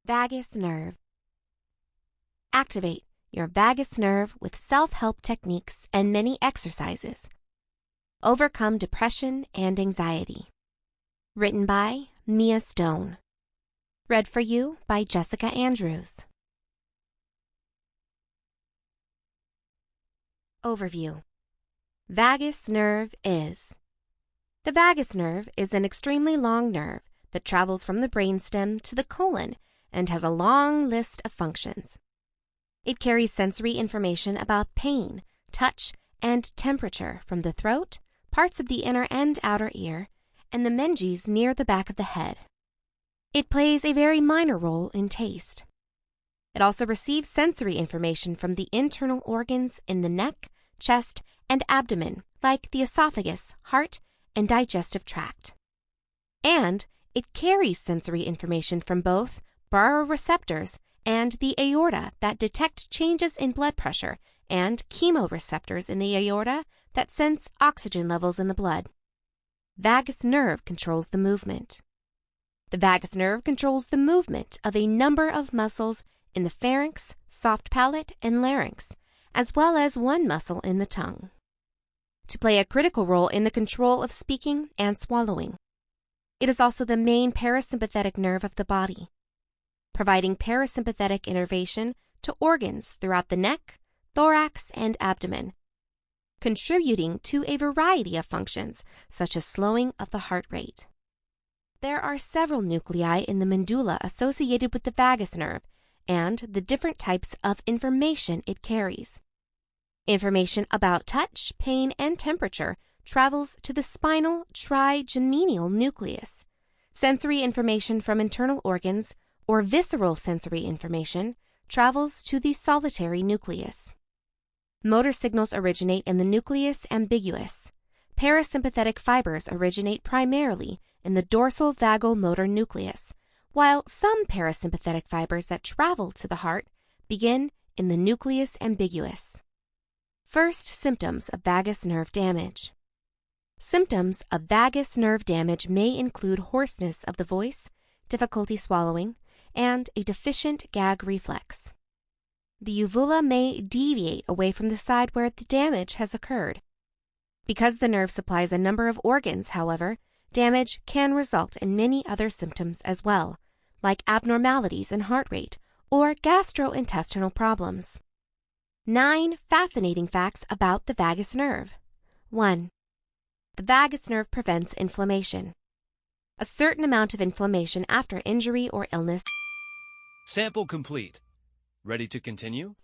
Vagus nerve. Activate your vagus nerve with self-help techniques and many exercises. Overcome depression and anxiety. Written by Mia Stone. Read for you by Jessica Andrews. Overview. Vagus nerve is. The vagus nerve is an extremely long nerve that travels from the brainstem to the colon and has a long list of functions. It carries sensory information about pain, touch, and temperature from the throat, parts of the inner and outer ear, and the meninges near the back of the head. It plays a very minor role in taste. It also receives sensory information from the internal organs in the neck, chest, and abdomen, like the esophagus, heart, and digestive tract. And it carries sensory information from both baroreceptors and the aorta that detect changes in blood pressure and chemoreceptors in the aorta that sense oxygen levels in the blood. Vagus nerve controls the movement. The vagus nerve controls the movement of a number of muscles in the pharynx, soft palate, and larynx, as well as one muscle in the tongue, to play a critical role in the control of speaking and swallowing. It is also the main parasympathetic nerve of the body, providing parasympathetic innervation to organs throughout the neck, thorax, and abdomen, contributing to a variety of functions, such as slowing of the heart rate. There are several nuclei in the medulla associated with the vagus nerve and the different types of information it carries. Information about touch, pain, and temperature travels to the spinal trigeminal nucleus. Sensory information from internal organs or visceral sensory information travels to the solitary nucleus. Motor signals originate in the nucleus ambiguus. Parasympathetic fibers originate primarily in the dorsal vagal motor nucleus, while some parasympathetic fibers that travel to the heart begin in the nucleus ambiguus. First, symptoms of vagus nerve damage. Symptoms of vagus nerve damage may include hoarseness of the voice, difficulty swallowing, and a deficient gag reflex. The uvula may deviate away from the side where the damage has occurred. Because the nerve supplies a number of organs, however, damage can result in many other symptoms as well, like abnormalities in heart rate or gastrointestinal problems. 9 fascinating facts about the vagus nerve. 1. The vagus nerve prevents inflammation. A certain amount of inflammation after injury or illness. Sample complete. Ready to continue?